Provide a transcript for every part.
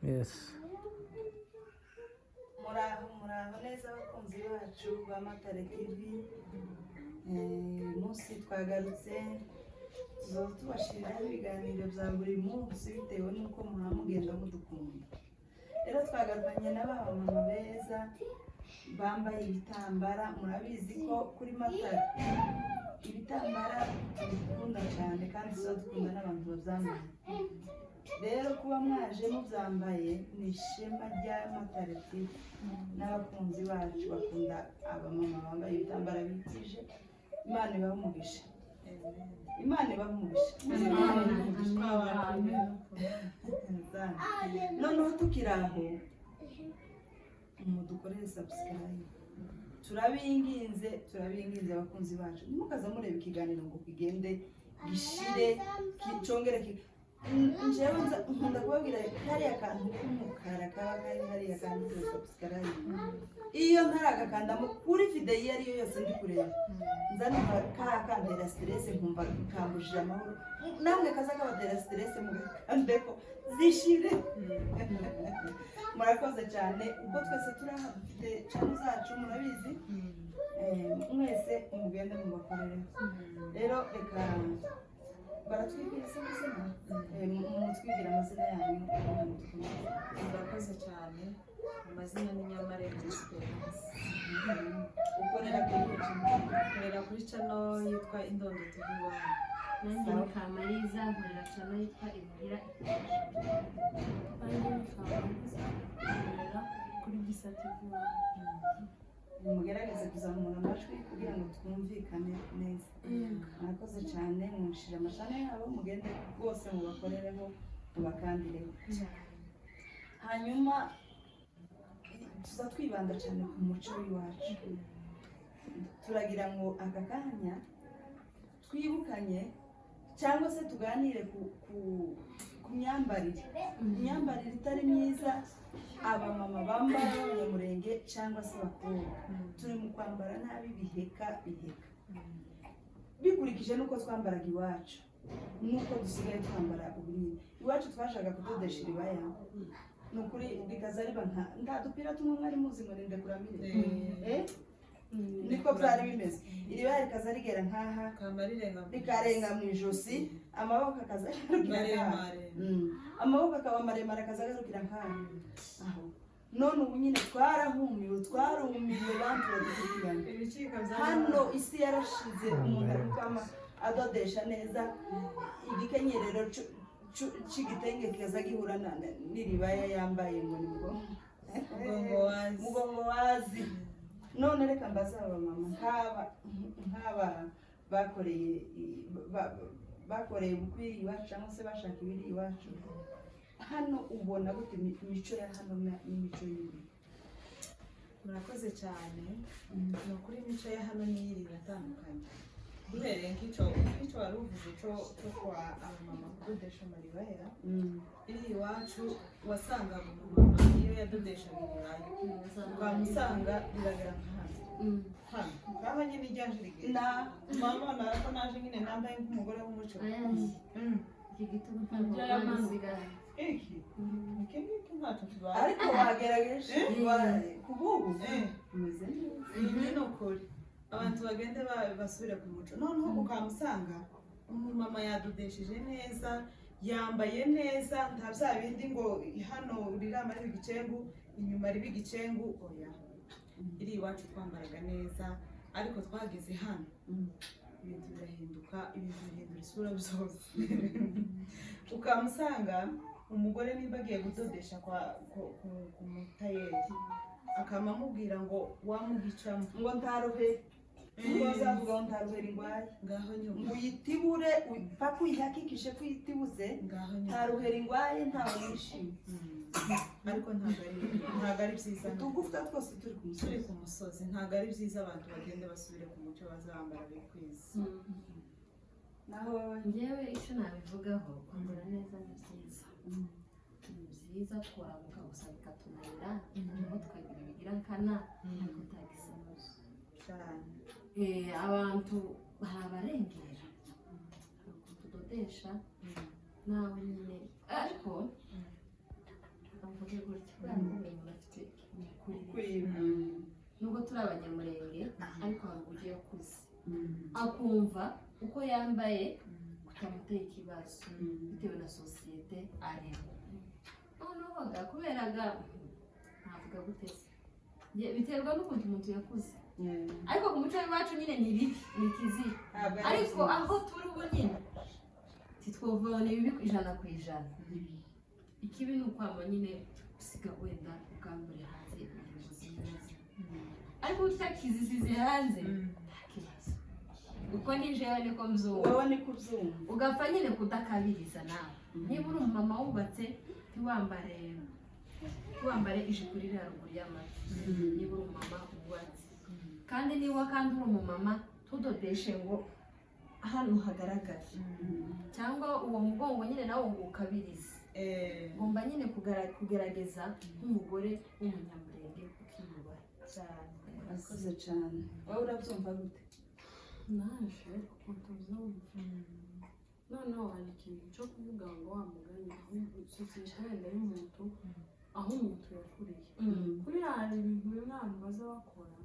Yes. muraho neza abakunzi bacu ba Matare TV. Munsi twagarutse tubashiriraho ibiganiro bya buri munsi bitewe n'uko mugenda mudukunda. Rero twagarukanye n'abamama beza bambaye ibitambara. Murabizi ko kuri Matare ibitambara tubikunda cyane kandi dukunda n'abantu babyambaye. Rero kuba mwaje mubyambaye ni ishema rya Matare TV n'abakunzi bacu bakunda abamama bambaye ibitambara bitije. Imana ibahe umugisha. Imana ibahe umugisha. Noneho tukiri aho mudukorere subscribe. Turabinginze abakunzi bacu, ntimukaza mureba ikiganiro ngo kigende gishire kicongere njyewe nkunda kubabwira hariya kantu k'umukara kaba kari hariya kantu subscribe. Iyo ntaragakandamo kuri video iyo ariyo yose ndi kureba nza numva kakantera stress, nkumva kambujije amahoro. Namwe kaza kabatera stress mugakandeko zishire. Murakoze cyane. Ubwo twese turaha dufite channel zacu murabizi. Mwese mugende mubakorere. Rero reka baratwibwira se amazina. Mutwibwira amazina yanyu. Murakoze cyane. Amazina ni Nyamarembe Esperance. Ukorera kuri channel yitwa Indondo TV One. Nanjye ni Kamariza, nkorera channel yitwa Imuhira. Nanjye ni Kamariza, nkorera kuri Gisa TV One. Mugerageze kuzamura amajwi kugira ngo twumvikane neza. Murakoze cyane. Mwishira amashane yabo mugende rwose mubakorereho mubakandireho. Hanyuma tuza twibanda cyane ku muco w'iwacu. Turagira ngo aka kanya twibukanye cyangwa se tuganire ku myambarire. Imyambarire itari myiza abamama bambara b'abanyamurenge cyangwa se abakobwa. Turi mu kwambara nabi biheka bikurikije nuko twambaraga iwacu nuko dusigaye twambara ubunini. Iwacu twashaga kudodesha iribaya nukuri bikaza riba nta dupira tumwe mwari muzi ngo ninde kuramire. Niko byari bimeze. Iribaya rikaza rigera nkaha rikarenga mu ijosi, amaboko akaza amaboko akaba maremare akaza agarukira nkaha. Aho none ubu nyine twarumiwe bantu badukurikirana. Hano isi yarashize, umuntu arukama adodesha neza igikenyerero c'igitenge kikaza gihura n'iribaya yambaye ngo ni mugongo wazi. None reka mbaza abamama nk'aba bakoreye ubukwe iwacu cyangwa se bashaka ibiri iwacu. Hano ubona gute imico ya hano n'imico y'ibiri? Murakoze cyane. Ni ukuri imico ya hano n'iyiri iratandukanye. Duhereye nk'icyo wari uvuze cyo kwa abamama kudodesha amaribaya. Iri iwacu wasangaga umumama iyo yadodeshaga iribaya ukamusanga riragera hano ngaho nyine ijyaje rigera mama narako naje nyine nambaye nk'umugore w'umuco. Iki gitugu ntabwo yamazigaye. Iki ntacyo kibaye ariko wagerageje kububu umeze neza. Ni ukuri abantu bagende basubire ku muco. Noneho ukamusanga umumama yadodesheje neza, yambaye neza, nta bya bindi ngo hano rirama riba igicengu inyuma riba igicengu. Oya, iri iwacu twambaraga neza, ariko twageze hano ibintu birahinduka, ibintu bihindura isura byose. Ukamusanga umugore niba agiye gudodesha ku mutayeri akama amubwira ngo wamugicamo ngo ntaruhe ngo zavuga ngo ntaruhera ingwaye ngaho nyuma ngo uyitibure paka uyihakikishe ko uyitibuze ngaho nyuma ntaruhera ingwaye ntawe yishimye. Ariko ntabwo ari byiza. Tugufuta twose turi ku musozi ntabwo ari byiza. Abantu bagende basubire ku muco bazambara bikwiza. Naho njyewe icyo nabivugaho kwambara neza ni byiza. Ni byiza twaramuka gusa bikatunanira niho tukagira ibigira nkana ariko utagisamuza cyane. Abantu barabarengera tudodesha nawe nyine ariko turi abanyamurenge ariko hari uburyo yakuze akumva uko yambaye kutamuteye ikibazo bitewe na sosiyete arimo. noneho kuberaga ntavuga guteze biterwa n'ukuntu umuntu yakuze, ariko ku muco w'iwacu nyine ni bibi ni ikizira, ariko aho turi ubu nyine titwovana ibibi ku ijana ku ijana. Ikibi ni ukwamba nyine usiga wenda ubwambure hanze ingingo z'ineza, ariko utakizisize hanze nta kibazo uko nijewe niko mzungu wowe ni kubyumva ugapfa nyine kudakabiriza nawe. Niba uri umumama wubatse ntiwambare ijipo iri haruguru y'amavi, niba uri umumama wubatse. Kandi niba kandi uri umumama tudodeshe ngo hano hagaragara, cyangwa uwo mugongo nyine nawo ngo ukabirize. Ngomba nyine kugerageza nk'umugore w'umunyamurenge ukiyubaha cyane. urakoze cyane. wowe urabyumva gute? naje kutubyumva. noneho hari ikintu cyo kuvuga ngo wa mugani ahubwo sosiyete wenda y'umuntu aho umuntu yakuriye. kuriya hari ibintu bimwe abantu baza bakora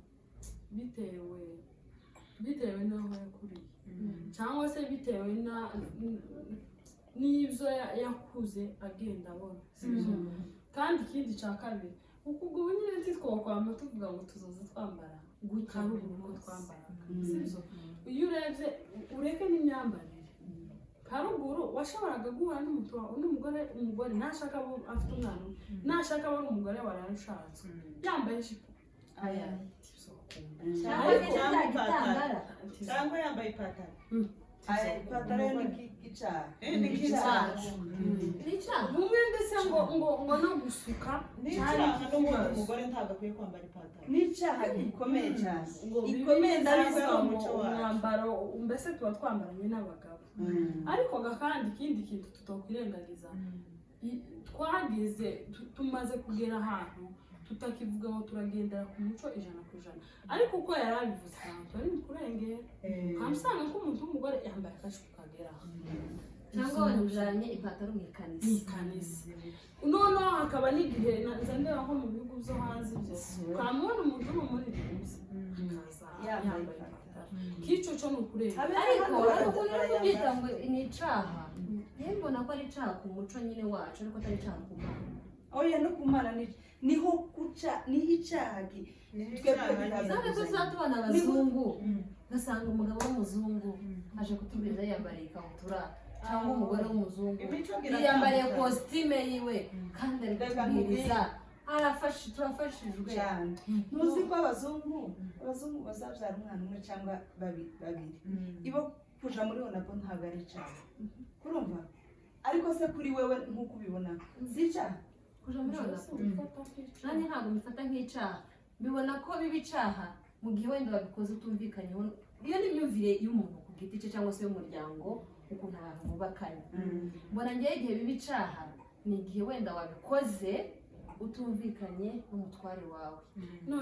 bitewe n'aho yakuriye, cyangwa se bitewe n'ibyo yakuze agenda abona. kandi ikindi cya kabiri ubu nyine ntitwokwama tuvuga ngo tuzoze twambara gutya ruguru uko twambaraga, sibyo? iyo urebye ureke n'imyambarire haruguru washoboraga guhura n'umugore nashaka afite umwana, nashaka aba ari umugore wararushatse yambaye ijipo cyangwa yambaye ipataro. ipataro ni icyaha. bumwe ndetse ngo no gusuka umugore ntabwo akwiye kwambara ipataro. ni icyaha gikomeye cyane, gikomeye ndabivuga mu mwambaro mbese tuba twambaranye n'abagabo. ariko kandi ikindi kintu tutokwirengagiza twagize tumaze kugera ahantu tutakivuga ngo turagendera ku muco ijana ku ijana, ariko uko yari abivuze ahantu ari mu kurengera nkamusanga ko umuntu w'umugore yambaye akajipo kagera cyangwa wanujanye ipataro mu ikanisa. noneho hakaba n'igihe nzandera nko mu bihugu byo hanze ibyo twamubona umuntu uri muri ribuze akaza yambaye ipataro k'icyo cyo ni ukurengera. ariko ukuntu uri kubyita ngo ni icaha, yewe mbona ko ari icaha ku muco nyine wacu ariko atari icaha ku Mana. oya no kumara niho kuca niho icyaha None ko tuzatubona abazungu ugasanga umugabo w'umuzungu aje kutubwiriza yambariye ikabutura, cyangwa umugore w'umuzungu yiyambariye kositime yiwe kandi ari kutubwiriza turafashijwe cyane. ntuzi ko abazungu bazabyara umwana umwe cyangwa babiri ibo kuja muri bo nabwo ntabwo ari icyaha, kurumva? ariko se kuri wewe nk'uko ubibona si icyaha kuja muri bo nanjye ntabwo mbifata nk'icyaha, mbibona ko biba icyaha mu gihe wenda wabikoze utumvikanyeho. iyo ni imyumvire y'umuntu ku giti cye cyangwa se y'umuryango ukuntu abantu bubakanye. mbona ngewe igihe biba icyaha ni igihe wenda wabikoze utumvikanye n'umutware wawe,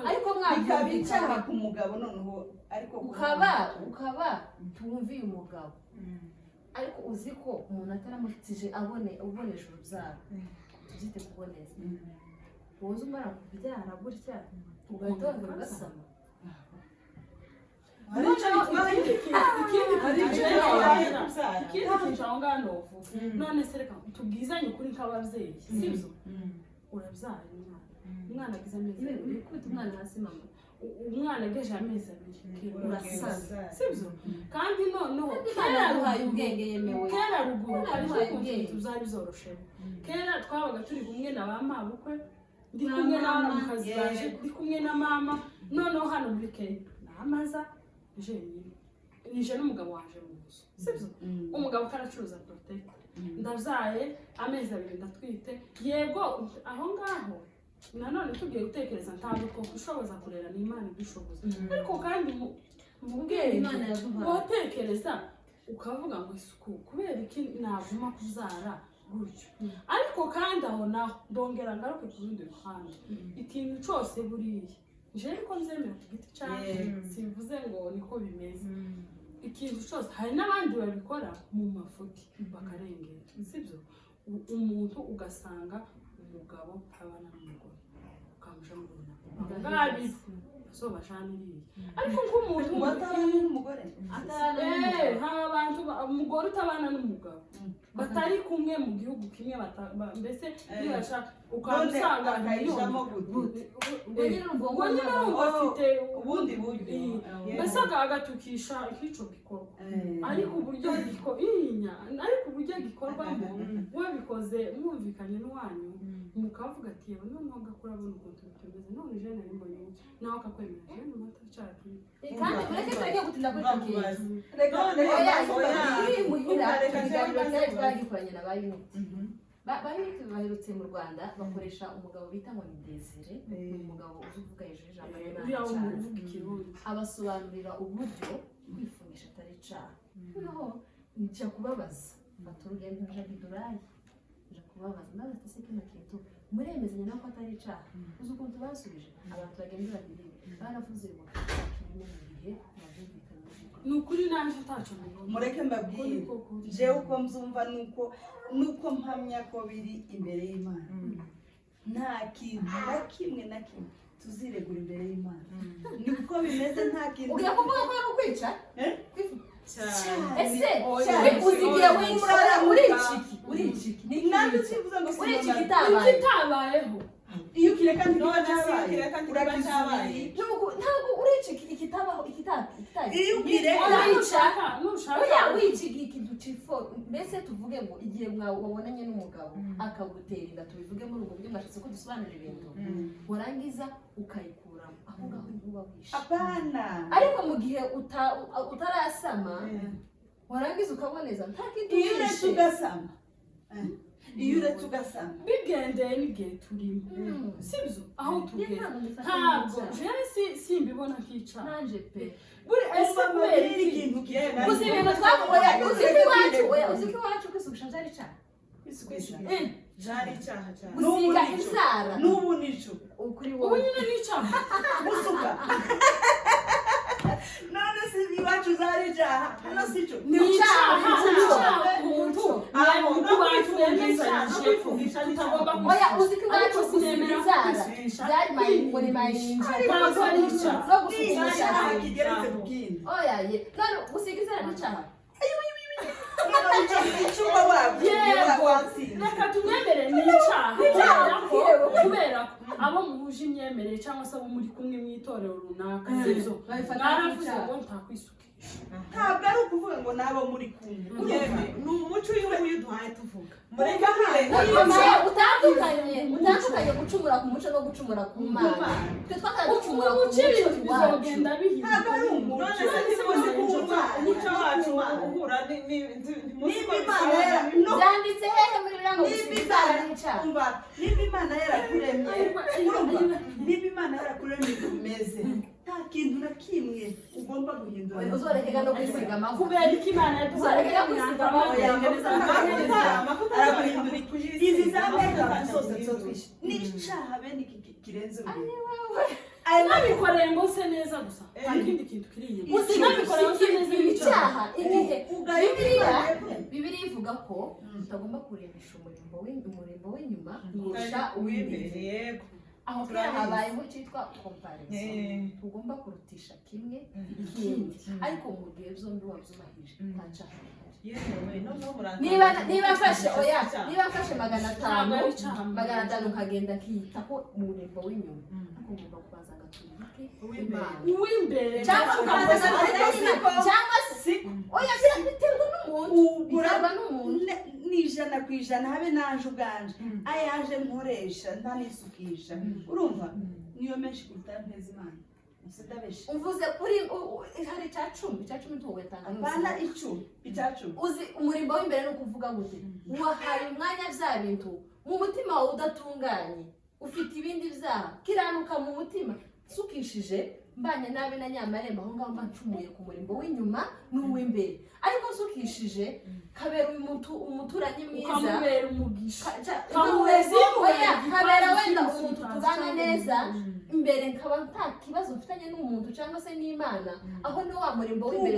ariko bikaba icyaha ku mugabo noneho ariko ukaba tumviye umugabo, ariko uzi ko umuntu ataramutije uboneje urubyaro tubyite kuboneza, wowe umara kubyara gutya ugahita wongera ugasama. ikindi kintu aho ngaho novuga none se reka tubwizanye ukuri nk'ababyeyi, sibyo? urabyara umwana agize amezi abiri, kwita umwana hasi mama, umwana ageje amezi abiri urasaza, sibyo? kandi noneho kera ruhaye ubwenge yemewe, kera ruguru hariho ukuntu byari byoroshye. kera twabaga turi kumwe na ba mabukwe, ndi kumwe n'abanamukazi baje, ndi kumwe na mama. noneho hano muri Kenya namaza nije n'umugabo waje mu nzu, sibyo? umugabo karacuruza protect, ndabyaye amezi abiri ndatwite. yego aho ngaho nanone tugiye gutekereza ntabwo twakwishoboza kurera n'Imana idushoboza, ariko kandi mu bwenge watekereza ukavuga ngo isuku kubera iki naguma kubyara gutyo. ariko kandi aho naho ndongera ngaruke ku rundi ruhande, ikintu cyose buriya nje ariko nzemera ku giti cyanjye, simvuze ngo niko bimeze. ikintu cyose hari n'abandi babikora mu mafuti bakarengera, sibyo? umuntu ugasanga umugabo abana n'umugore ukamusha mu runaka azobashaniriye ariko nk'umuntu watabana n'umugore hari abantu umugore utabana n'umugabo batari kumwe mu gihugu kimwe mbese nibashaka ukabusanga akayijamo gute ubwo nyine wumva afite ubundi buryo mbese agatukisha ikico gikorwa ariko uburyo gikorwamo wabikoze mwumvikanye n'uwanyu mukavuga ati yewe noneho gakura abona ukuntu bitumeze none uje nari mbonye nawe akakwemera je n'amata cyaki kandi mureke tureke gutinda kuri icyo kintu reka iri muhira ikiganiro cyari twagikoranye na ba Unity ba Unity baherutse mu Rwanda bakoresha umugabo bita ngo ni Desire umugabo uvuga hejuru ijambo ry'Imana abasobanurira uburyo kwifungisha atari icaha noneho nicyo kubabaza baturugende ntajidurayi kubabaza n'abatese kino kintu muremezanya nako atari icaha uzi ukuntu basubije abantu bagendera bibiri baravuze ngo kimwe mu gihe bavyumvikana nukuri nanje utaco mureke mbabwire jewe uko mzumva nuko mpamya ko biri imbere y'Imana nta kintu na kimwe tuziregura imbere y'Imana niko bimeze nta kintu ugiye kuvuga ko ari ukwica ese uzigiye uri iki ntabwo uzivuza ngo uri iki kitabayeho iyo ukireka cyabaye ntabwo uri iki kitabaho iyo ukireka oya wicigi ikiducifo mbese tuvuge ngo igihe wabonanye n'umugabo akagutera inda tubivuge muri ubwo buryo mwashatse ko dusobanura ibintu warangiza ukayikuramo aho ngaho ntuba wishe apana ariko mu gihe utarasama warangiza ukaboneza nta kintu iyo uretse ugasama iyo uretse ugasama bigendeye n'igihe turimo sibyo aho tugeze ntabwo jewe simbibona nk'ica nanje pe buri ese kubera ikintu uzi ibintu twakoya uzi ko iwacu kwisugusha byari icaha byari icyaha cyane gusiga inzara n'ubu nico ukuri ubu wowe nyine n'icaha gusuka none si iwacu zari icaha hano sico ni icaha umuntu kwifungisha tutagomba oya uzi ko iwacu gusiga inzara byari muri mayinja ntabwo ari icaha no gusiga icyaha inzara kigeretse ku kindi oya ye none gusiga inzara ni icaha icyumba watsinze reka tumwemere ni icaha kubera ko abo muhuje imyemerere cyangwa se abo muri kumwe mu itorero runaka sibyo mwaravuze ngo ntakwisukisha ntabwo ari ukuvuga ngo nabo muri kumwe yewe ni umuco uyu duhaye tuvuga mureka utandukanye gucumura ku muco no gucumura ku mana twe twakaza gucumura ku muco bizogenda ntabwo ari umuco none se ntimuzi ko umuco wacu uhura byanditse hehe muri birango gusiga inzara n'icaha niba Imana yarakuremye niba Imana yarakuremye bimeze nta kintu na kimwe ugomba guhindura uzorekega no kwisiga amavuta kubera ko Imana uzorekega kwisiga amavuta araguhindura izi zameka zose zotwishe n'icaha bene iki kirenze urugero nabikoreye ngo se neza gusa nta kindi kintu kiri inyuma nabikoreye ngo se neza icyaha igihe Bibiliya ivuga ko utagomba kurembesha umurimbo w'inyuma kurusha uw'imbere yego aho kera habayeho cyitwa comparison tugomba kurutisha kimwe ikindi ariko mu gihe byombi wabyubahije nta cyaha niba mfashe oya niba mfashe 500 ukagenda kiyita ko umurimbo w'inyuma ugomba kubanza agaturike uw'imbere cyangwa se oya biterwa n'umuntu n'ijana ku ijana habe naje ubwanje ayaje nkoresha ntanisukisha urumva niyo menshi kuruta nteza Imana uvuze uri hari icacumi tuwetanga bana icacumi uzi umurimbo w'imbere no kuvuga gute wahaye umwanya bya bintu mu mutima wawe udatunganye ufite ibindi byaha kiranuka mu mutima sukishije mbanye nabi na nyamarembo aho ngaho ncumuye ku murimbo w'inyuma n'uw'imbere ariko sukishije kabera umuturanyi mwiza ukamubera umugisha kabera wenda umuntu tubana neza imbere nkaba nta kibazo mfitanye n'umuntu cyangwa se n'Imana aho ni wa murimbo w'imbere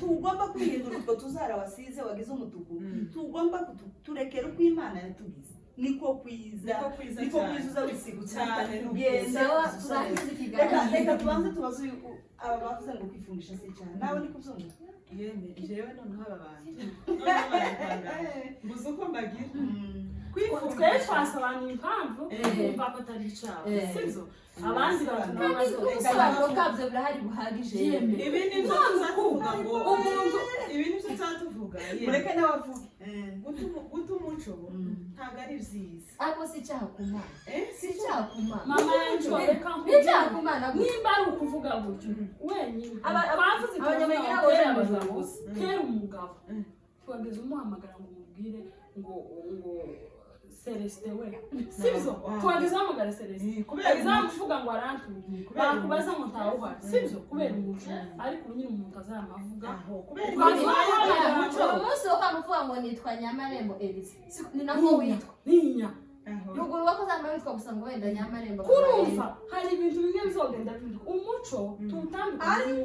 tugomba kwihindura utwo tuzara wasize wagize umutuku tugomba turekera uko Imana yatugize niko kwiza uza wisiga cyane genda turangiza ikiganiro reka tubanze tubaze aba bavuze ngo kwifungisha si cyane nawe niko uzumva yeme jewe noneho aba bantu mbuze uko mbagira twe twasobanuye impamvu kumva ko atari icyaha sibyo abandi bantu kandi ubusobanuro bwabyo burahari buhagije ibi ni byo tuzavuga ngo umuntu ibi ni byo tuzavuga mureke nawe avuge guta umuco ntabwo ari byiza ariko si icyaha ku mana si icyaha ku mana mama yanjye reka ni icyaha ku mana nimba ari ukuvuga gutyo wenyine twavuze abanyamenya kera abagabo kera umugabo twageze umuhamagara ngo umubwire ngo Celeste we sibyo twageze hamagara Celeste azamuvuga ngo arantuye bakubaza ngo ntawuhari sibyo kubera umuco ariko nyine umuntu azamavuga kubera uwo munsi wo kwamuvuga ngo nitwa Nyamarembo Elise ni nako witwa ninya ruguru wakoze amabitwa gusa ngo wenda Nyamarembo kurumva hari ibintu bimwe bizogenda bihinduka umuco tutandukanye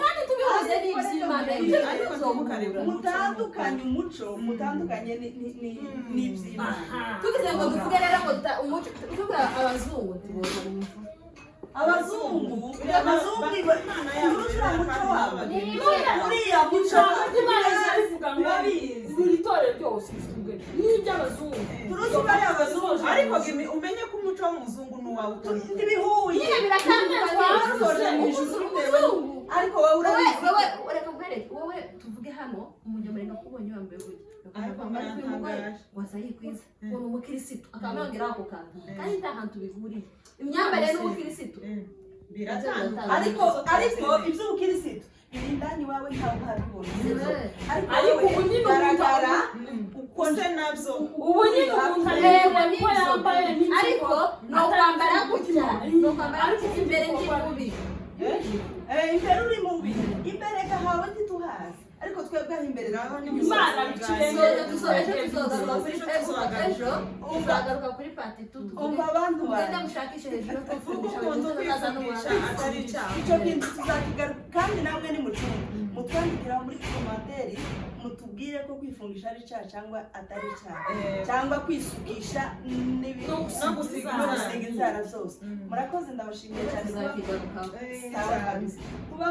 kandi tubihoze n'iby'Imana ariko ntimukarebe mutandukanye umuco mutandukanye n'iby'Imana tugize ngo tuvuge rero ngo umuco tuvuga abazungu tubona umuco abazungu Imana yabura umuco wabo uriya muco Imana izabivuga ngo buri torero ryose rifite ubwenge n'iby'abazungu turuzuba ari abazungu ariko umenye ko umuco w'umuzungu n'uwawe ntibihuye nyine biratandukanye ariko wowe urabizi wowe reka nkwereke wowe tuvuge hano umunyamurenge akubonye wambaye gutya wasa yikwiza uwo ni umukirisitu akaba yongeraho ako kantu kandi nta hantu bihuriye imyambarire n'umukirisitu ariko iby'ubukirisitu biri indani iwawe ntawe uhabibona ariko ubu nyine ugaragara uko nse nabyo ubu nyine umuntu areba ko yambaye ariko ni ukwambara gutya ni ukwambara gutya imbere n'imubi imbere uri mubi imbere gahawe ntituhazi ariko twebwe aho imbere naho ni Imana biciye ejo uzagaruka kuri pati umva abantu ugenda mushakishe hejuru atari icyaha icyo kintu tuzakigaruka kandi namwe ni mucunga mutwandikira muri komantere mutubwire ko kwifungisha ari icyaha cyangwa atari icyaha cyangwa kwisukisha no gusiga inzara zose murakoze ndabashimiye cyane kuba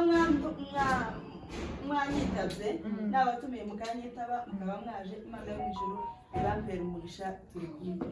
mwanyitabye n'abatumiye mukanyitaba mukaba mwaje Imana yo mu ijuru ibampera umugisha turi kumwe